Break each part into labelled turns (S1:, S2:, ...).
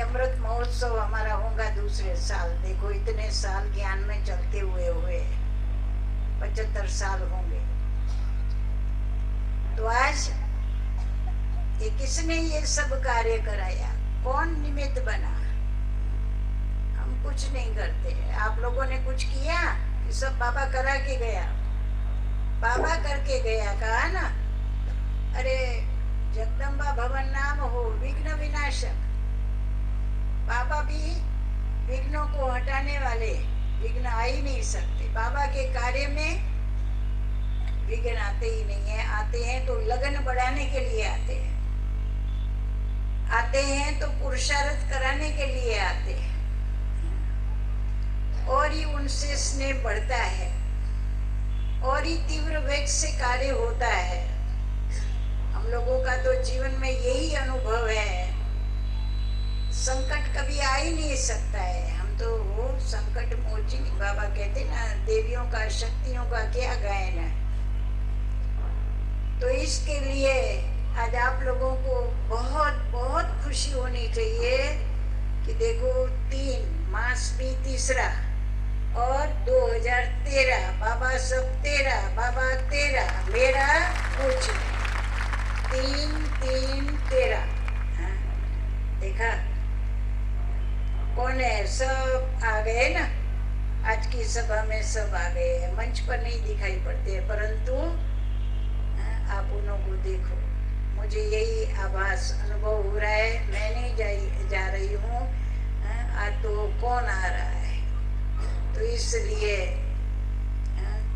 S1: अमृत महोत्सव हमारा होगा दूसरे साल। देखो इतने साल ज्ञान में चलते हुए 75 साल होंगे। तो आज ये किसने ये सब कार्य कराया, कौन निमित्त बना? हम कुछ नहीं करते। आप लोगों ने कुछ किया कि सब बाबा करा के गया? बाबा करके गया, कहा ना, अरे जगदम्बा भवन नाम हो विघ्न विनाशक। बाबा भी विघ्नों को हटाने वाले, विघ्न आ ही नहीं सकते। बाबा के कार्य में विघ्न आते ही नहीं है। आते हैं तो लगन बढ़ाने के लिए आते हैं, आते हैं तो पुरुषार्थ कराने के लिए आते हैं, और ही उनसे स्नेह बढ़ता है, और ही तीव्र वेग से कार्य होता है। हम लोगों का तो जीवन में यही अनुभव है, संकट कभी आ ही नहीं सकता है। हम तो वो संकट मोचिनी, बाबा कहते ना, देवियों का शक्तियों का क्या गायन है। तो इसके लिए आज आप लोगों को बहुत बहुत खुशी होनी चाहिए कि देखो 3 मास भी तीसरा और 2013 बाबा सब 13, बाबा 13, मेरा कुछ 3 3 13। देखा कौन है? सब आ गए ना। आज की सभा में सब आ गए हैं। मंच पर नहीं दिखाई पड़ते, परंतु आप उन्हों को देखो। मुझे यही आभास अनुभव हो रहा है। मैं नहीं जा रही हूँ, आज तो कौन आ रहा है। तो इसलिए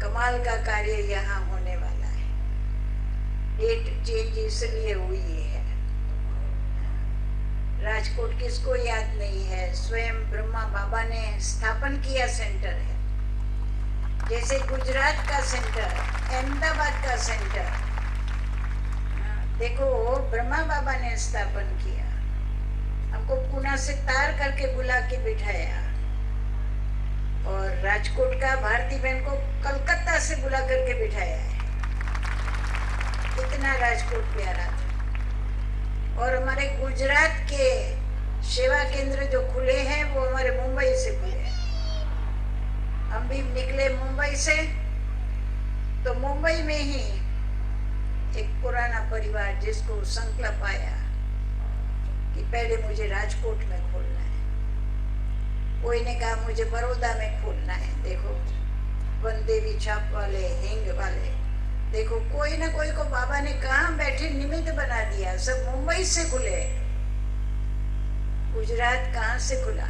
S1: कमाल का कार्य यहाँ होने वाला है। डेट चेंज इसलिए हुई है। राजकोट किसको याद नहीं है? स्वयं ब्रह्मा बाबा ने स्थापन किया सेंटर है। जैसे गुजरात का सेंटर, अहमदाबाद का सेंटर, देखो ब्रह्मा बाबा ने स्थापन किया। हमको पुणे से तार करके बुला के बिठाया, और राजकोट का भारती बहन को कलकत्ता से बुला करके बिठाया है। इतना राजकोट प्यारा था। और हमारे गुजरात के सेवा केंद्र जो खुले हैं वो हमारे मुंबई से खुले हैं। हम भी निकले मुंबई से, तो मुंबई में ही एक पुराना परिवार जिसको संकल्प आया कि पहले मुझे राजकोट में खोलना है, कोई ने कहा मुझे बड़ौदा में खोलना है। देखो वनदेवी छाप वाले, हिंग वाले, देखो कोई ना कोई को बाबा ने कहाँ बैठे निमित्त बना दिया। सब मुंबई से खुले। गुजरात कहाँ से खुला?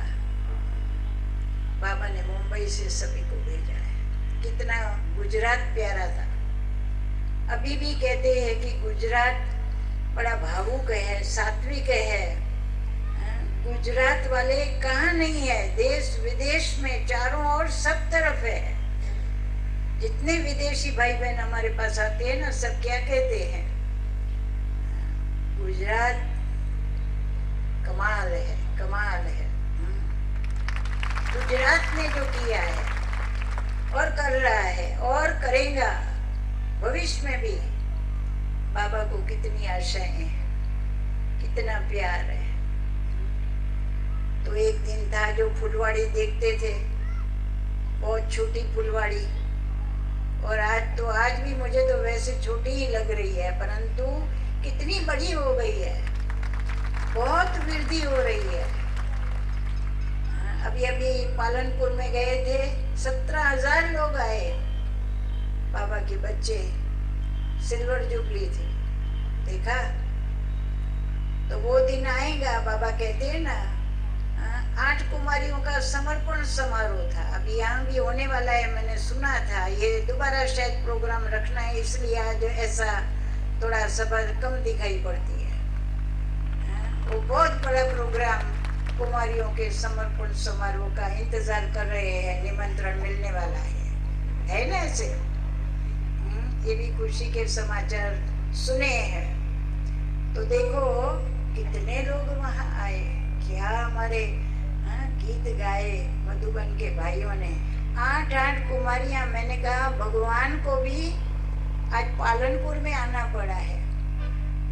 S1: बाबा ने मुंबई से सभी को भेजा है। कितना गुजरात प्यारा था। अभी भी कहते हैं कि गुजरात बड़ा भावुक है, सात्विक है। गुजरात वाले कहाँ नहीं है? देश विदेश में चारों ओर सब तरफ है। जितने विदेशी भाई बहन हमारे पास आते हैं ना, सब क्या कहते हैं? गुजरात कमाल है, कमाल है। गुजरात ने जो किया है और कर रहा है और करेगा भविष्य में भी, बाबा को कितनी आशाएं हैं, कितना प्यार है। तो एक दिन था जो फुलवाड़ी देखते थे, बहुत छोटी फुलवाड़ी, और आज भी मुझे तो वैसे छोटी ही लग रही है, परंतु कितनी बड़ी हो गई है, बहुत वृद्धि हो रही है। अभी पालनपुर में गए थे, 17,000 लोग आए। बाबा के बच्चे, सिल्वर जुबली थी। देखा? तो वो दिन आएगा, बाबा कहते हैं ना, 8 कुमारियों का समर्पण समारोह था। अभी यहाँ भी होने वाला है, मैंने सुना था। ये दोबारा शायद प्रोग्राम रखना है, इसलिए आज ऐसा थोड़ा सभा कम दिखाई पड़ती है। वो बहुत बड़ा प्रोग्राम कुमारियों के समर्पण समारोह का इंतजार कर रहे हैं। निमंत्रण मिलने वाला है ना? ऐसे ये भी खुशी के समाचार सुने हैं। तो देखो कितने लोग वहाँ आए, क्या हमारे गीत गाए मधुबन के भाइयों ने। 8 कुमारियां। मैंने कहा भगवान को भी आज पालनपुर में आना पड़ा है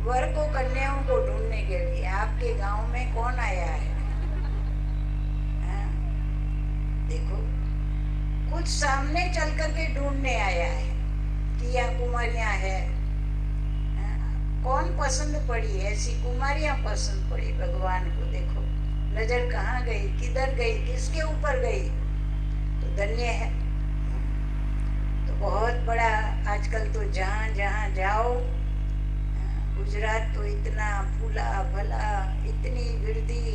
S1: वर को, कन्याओं को ढूंढने के लिए। आपके गांव में कौन आया है? खुद सामने चल करके ढूंढने आया है कि यहाँ कुमारियाँ है। कौन पसंद पड़ी? ऐसी कुमारियाँ पसंद पड़ी भगवान को। देखो नजर कहाँ गई, किधर गई, किसके ऊपर गई? तो धन्य है। तो बहुत बड़ा आजकल तो जहाँ जहाँ जाओ, गुजरात तो इतना फूला भला, इतनी वृद्धि,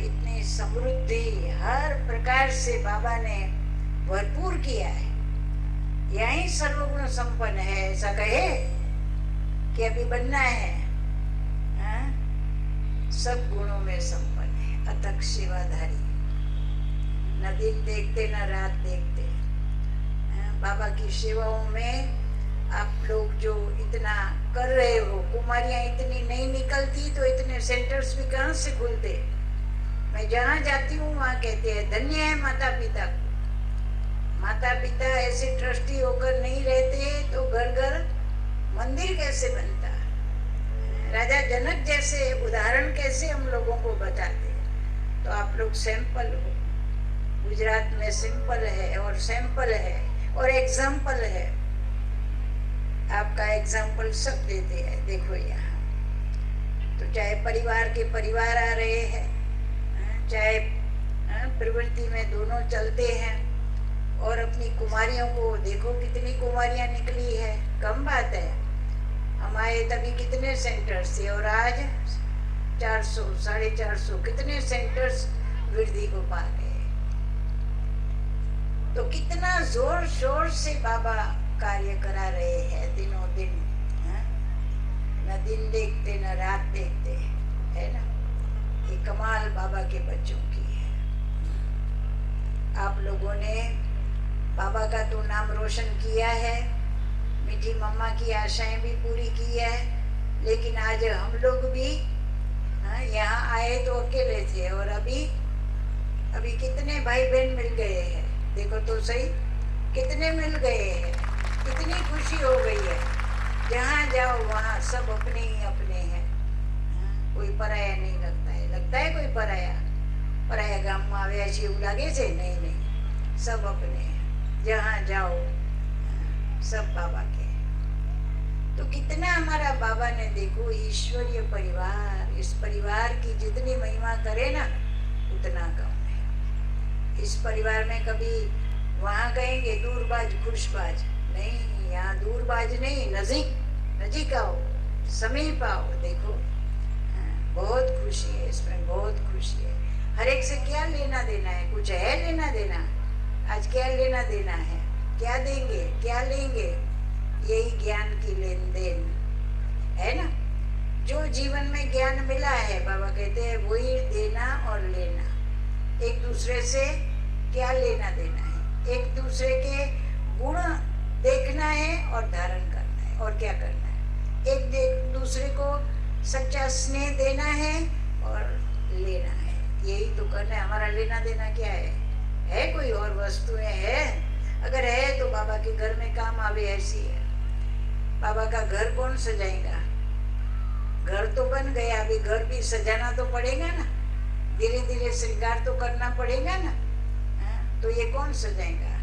S1: इतनी समृद्धि, हर प्रकार से बाबा ने भरपूर किया है। यही सर्वगुण संपन्न है ऐसा कहे कि अभी बनना है। सब गुणों में संपन्न है, अथक सेवाधारी, न दिन देखते न रात देखते। बाबा की सेवाओं में आप लोग जो इतना कर रहे हो, कुमारियां इतनी नहीं निकलती तो इतने सेंटर्स भी कहाँ से खुलते। मैं जहाँ जाती हूँ वहाँ कहते हैं धन्य है माता पिता को। माता पिता ऐसे ट्रस्टी होकर नहीं रहते तो घर घर मंदिर कैसे बनता? राजा जनक जैसे उदाहरण कैसे हम लोगों को बताते? तो आप लोग सैंपल हो। गुजरात में सिंपल है और सैंपल है और एग्जाम्पल है। आपका एग्जाम्पल सब देते हैं। देखो यहाँ तो चाहे परिवार के परिवार आ रहे हैं, चाहे प्रवृत्ति में दोनों चलते हैं, और अपनी कुमारियों को देखो कितनी कुमारियां निकली है। कम बात है। हम आए तभी कितने सेंटर्स थे और आज 400 450 कितने सेंटर्स वृद्धि को पा गए। तो कितना जोर शोर से बाबा कार्य करा रहे हैं दिनों दिन। न दिन देखते न रात देखते, है ना। ये कमाल बाबा के बच्चों की है। आप लोगों ने बाबा का तो नाम रोशन किया है, मीठी मम्मा की आशाएं भी पूरी की है, लेकिन आज हम लोग भी यहाँ आए तो अकेले थे और अभी कितने भाई बहन मिल गए हैं। देखो तो सही, कितने मिल गए हैं, कितनी खुशी हो गई है। जहाँ जाओ वहाँ सब अपने ही अपने हैं। कोई पराया नहीं लगता है। लगता है कोई पराया गाम में आव्या छे એવું લાગે છે? नहीं, सब अपने हैं। जहाँ जाओ सब बाबा के। तो कितना हमारा बाबा ने देखो ईश्वरीय परिवार, इस परिवार की जितनी महिमा करे ना उतना कम है। इस परिवार में कभी वहाँ कहेंगे दूरबाज खुशबाज नहीं, यहाँ दूरबाज नहीं, नजीक आओ, समीप आओ। देखो बहुत खुशी है इसमें, बहुत खुशी है। हर एक से क्या लेना देना है? कुछ है लेना देना? आज क्या लेना देना है? क्या देंगे, क्या लेंगे? यही ज्ञान की लेन देन है ना। जो जीवन में ज्ञान मिला है, बाबा कहते हैं वही देना और लेना। एक दूसरे से क्या लेना देना है? एक दूसरे के गुण देखना है और धारण करना है, और क्या करना है? एक दूसरे को सच्चा स्नेह देना है और लेना है। यही तो करना है। हमारा लेना देना क्या है कोई और वस्तुएं है? अगर है तो बाबा के घर में काम आवे ऐसी है। बाबा का घर कौन सजाएगा? घर तो बन गया, अभी घर भी सजाना तो पड़ेगा ना। धीरे धीरे श्रृंगार तो करना पड़ेगा ना। तो ये कौन सजाएगा?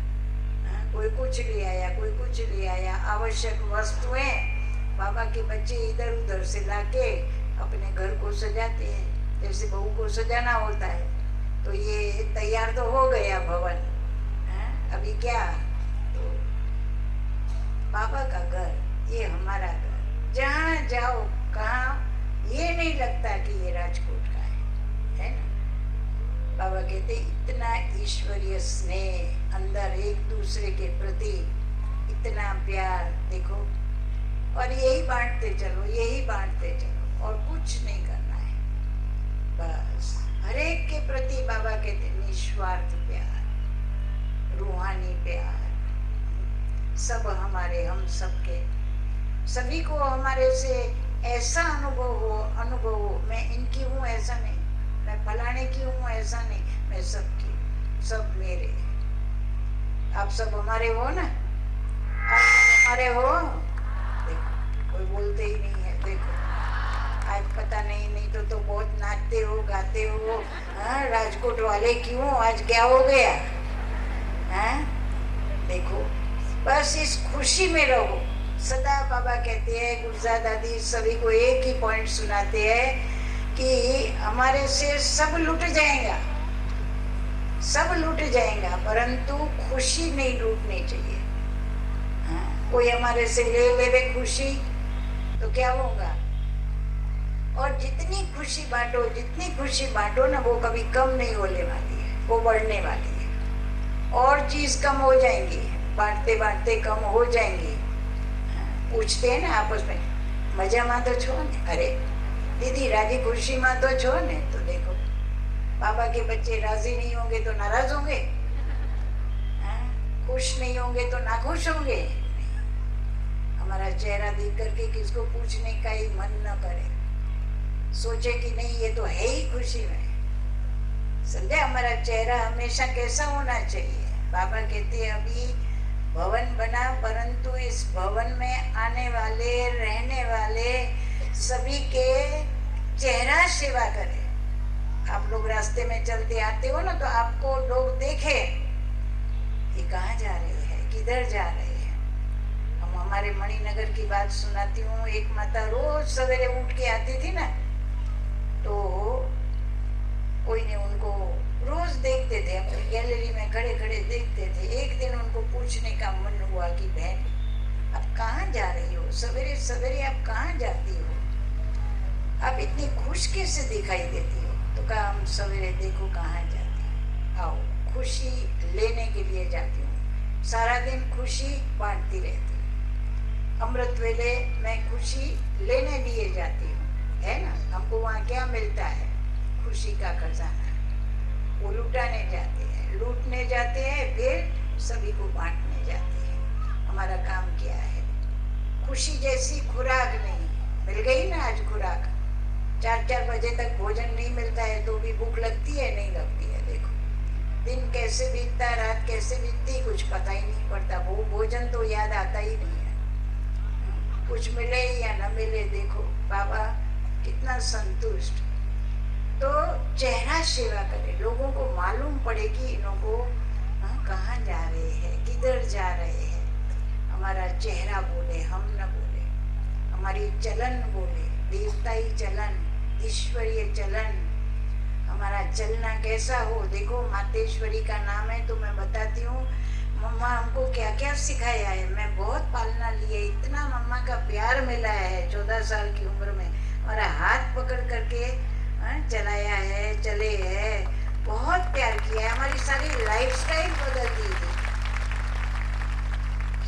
S1: कोई कुछ ले आया, कोई कुछ ले आया। आवश्यक वस्तुएं बाबा के बच्चे इधर उधर से लाके अपने घर को सजाते हैं, जैसे बहू को सजाना होता है। तो ये तैयार तो हो गया भवन, अभी क्या? तो बाबा का घर, ये हमारा घर। जहाँ जाओ कहाँ ये नहीं लगता कि ये राजकोट का है ना। बाबा कहते इतना ईश्वरीय स्नेह अंदर, एक दूसरे के प्रति इतना प्यार। देखो, और यही बांटते चलो, यही बांटते चलो, और कुछ नहीं करना है। बस हर एक के प्रति बाबा कहते निस्वार्थ प्यार, रूहानी प्यार। सब हमारे, हम सबके, सभी को हमारे से ऐसा अनुभव हो। मैं इनकी हूँ ऐसा नहीं, मैं फलाने की हूँ ऐसा नहीं, मैं सबकी, सब मेरे। आप सब हमारे हो ना? आप सब हमारे हो? देखो कोई बोलते ही नहीं है। देखो आज पता नहीं तो बहुत नाचते हो, गाते हो। राजकोट वाले क्यों, आज क्या हो गया? देखो, बस इस खुशी में रहो। सदा बाबा कहते हैं, गुरजा दादी सभी को एक ही पॉइंट सुनाते हैं कि हमारे से सब लूट जाएगा, सब लूट जाएगा, परंतु खुशी नहीं लूटनी चाहिए। हाँ, कोई हमारे से ले ले खुशी तो क्या होगा? और जितनी खुशी बांटो, जितनी खुशी बांटो ना, वो कभी कम नहीं होने वाली है, वो बढ़ने वाली है। और चीज कम हो जाएंगी, बांटते बांटते कम हो जाएंगी। पूछते हैं ना आपस में, मजा में तो छो ने, अरे दीदी राजी खुशी में तो छो ने, तो देखो बाबा के बच्चे राजी नहीं होंगे तो नाराज होंगे, खुश नहीं होंगे तो नाखुश होंगे। हमारा चेहरा देख करके किसको पूछने का ही मन न करे, सोचे कि नहीं ये तो है ही खुशी में। समझे? हमारा चेहरा हमेशा कैसा होना चाहिए? बाबा कहते हैं अभी भवन बना, परंतु इस भवन में आने वाले रहने वाले सभी के चेहरा सेवा करे। आप लोग रास्ते में चलते आते हो ना, तो आपको लोग देखे कि कहाँ जा रहे हैं, किधर जा रहे हैं। हम हमारे मणिनगर की बात सुनाती हूँ। एक माता रोज सवेरे उठ के आती थी ना, तो कोई ने उनको रोज देखते थे, अपनी गैलरी में खड़े खड़े देखते थे। एक दिन उनको पूछने का मन हुआ कि बहन आप कहाँ जा रही हो, सवेरे सवेरे आप कहाँ जाती हो, आप इतनी खुश कैसे दिखाई देती हो? तो कहा हम सवेरे देखो कहाँ जाती हूँ, आओ खुशी लेने के लिए जाती हूँ, सारा दिन खुशी बांटती रहती हूँ। अमृत वेले मैं खुशी लेने लिए जाती हूँ, है ना। हमको वहाँ क्या मिलता है? खुशी का खजाना। वो लुटाने जाते हैं, लूटने जाते हैं, फिर सभी को बांटने जाते हैं। हमारा काम क्या है? खुशी जैसी खुराक नहीं मिल गई ना आज खुराक, 4-4 बजे तक भोजन नहीं मिलता है तो भी भूख लगती है, नहीं लगती है। देखो दिन कैसे बीतता, रात कैसे बीतती, कुछ पता ही नहीं पड़ता। वो भोजन तो याद आता ही नहीं है, कुछ मिले या न मिले। देखो बाबा कितना संतुष्ट। तो चेहरा सेवा करे, लोगों को मालूम पड़े कि इन लोगों कहाँ जा रहे हैं, किधर जा रहे हैं। हमारा चेहरा बोले, हम न बोले, हमारी चलन बोले, देवताई चलन, ईश्वरीय चलन। हमारा चलना कैसा हो? देखो मातेश्वरी का नाम है तो मैं बताती हूँ, मम्मा हमको क्या क्या सिखाया है। मैं बहुत पालना लिए, इतना मम्मा का प्यार मिला है 14 साल की उम्र में। हमारा हाथ पकड़ करके चलाया है, चले है, बहुत प्यार किया है, हमारी सारी लाइफस्टाइल बदल दी थी।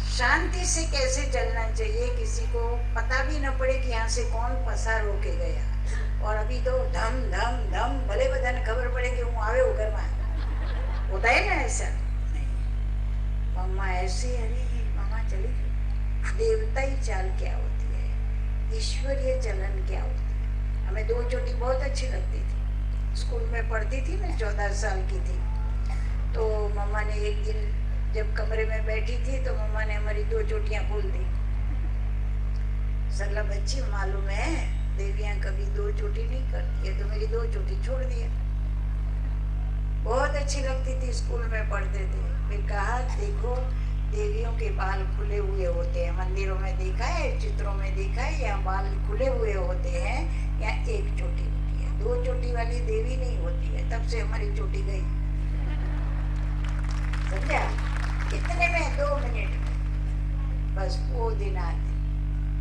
S1: शांति से कैसे चलना चाहिए, किसी को पता भी न पड़े कि यहाँ से कौन पसार होके गया। और अभी तो धम धम धम भले बधा ने खबर पड़े कि हूँ आवे घर में, होता है ना ऐसा? नहीं, मम्मा ऐसे, अरे मम्मा चली गई। देवताई चाल क्या होती है, ईश्वरीय चलन क्या होती है। हमें 2 चोटी बहुत अच्छी लगती थी, स्कूल में पढ़ती थी मैं, 14 साल की थी। तो मम्मा ने एक दिन जब कमरे में बैठी थी तो मम्मा ने हमारी 2 चोटियां खोल दी। सरला बच्ची मालूम है देवियां कभी 2 चोटी नहीं करती है, तो मेरी 2 चोटी छोड़ दिया। बहुत अच्छी लगती थी, स्कूल में पढ़ते थे। फिर कहा देखो देवियों के बाल खुले हुए होते हैं, मंदिरों में देखा है, चित्रों में देखा है, या बाल खुले हुए होते हैं या एक चोटी होती है, 2 चोटी वाली देवी नहीं होती है। तब से हमारी चोटी गई, समझा? इतने में 2 मिनट में बस वो दिन आते।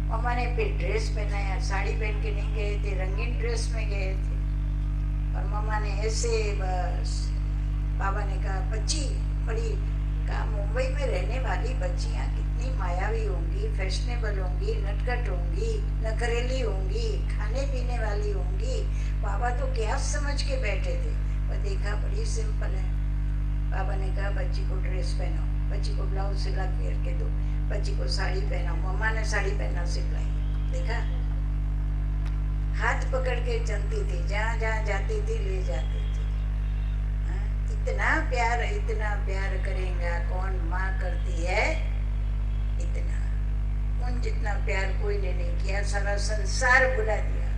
S1: मम्मा ने फिर ड्रेस पहनाया, साड़ी पहन के नहीं गए थे, रंगीन ड्रेस में गए थे। और मम्मा ने ऐसे बस, बाबा ने कहा बच्ची बड़ी, कहा मुंबई में रहने वाली बच्चियां कितनी मायावी होंगी, फैशनेबल होंगी, नटखट होंगी, नखरेली होंगी, खाने पीने वाली होंगी। बाबा तो क्या समझ के बैठे थे, पर देखा बड़ी सिंपल है। बाबा ने कहा बच्ची को ड्रेस पहनाओ, बच्ची को ब्लाउज सिला के दो, बच्ची को साड़ी पहनाओ। मम्मा ने साड़ी पहनना सिखाई, देखा हाथ पकड़ के चलती थी, जहाँ जहाँ जाती थी ले जाती थी। इतना प्यार करेगा कौन, माँ करती है इतना। उन जितना प्यार कोई ने नहीं किया, सारा संसार बुला दिया।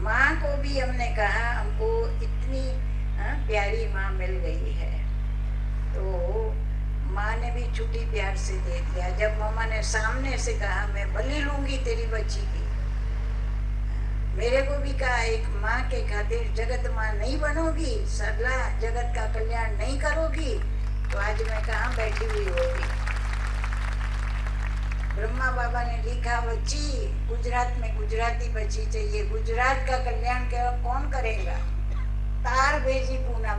S1: माँ को भी हमने कहा हमको इतनी प्यारी माँ मिल गई है, तो छुट्टी प्यार से दे दिया। जब मम्मा ने सामने से कहा मैं बलि लूंगी तेरी बच्ची की, मेरे को भी कहा एक माँ के खातिर जगत माँ नहीं बनोगी, सरला जगत का कल्याण नहीं करोगी, तो आज मैं कहाँ बैठी हुई होती। ब्रह्मा बाबा ने लिखा बच्ची गुजरात में गुजराती बच्ची चाहिए, गुजरात का कल्याण कौन करेगा। तार भेजी पूना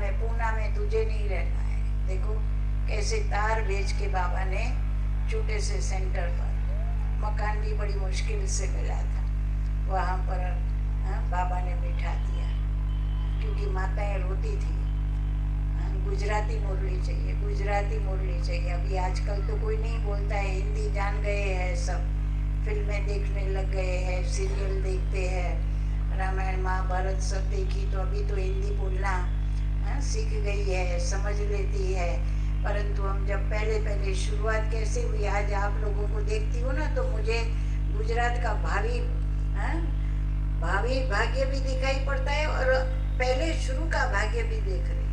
S1: में तुझे नहीं रहना है। देखो कैसे तार भेज के बाबा ने छोटे से सेंटर पर, मकान भी बड़ी मुश्किल से मिला था, वहाँ पर बाबा ने बिठा दिया, क्योंकि माताएं रोती थी गुजराती मुरली चाहिए, गुजराती मुरली चाहिए। अभी आजकल तो कोई नहीं बोलता है, हिंदी जान गए हैं सब, फिल्में देखने लग गए हैं, सीरियल देखते हैं, रामायण महाभारत सब देखी, तो अभी तो हिंदी बोलना सीख गई है, समझ लेती है। परंतु हम जब पहले शुरुआत कैसे हुई, आज आप लोगों को देखती हूँ ना, तो मुझे गुजरात का भावी भाग्य भी दिखाई पड़ता है, और पहले शुरू का भाग्य भी देख रही।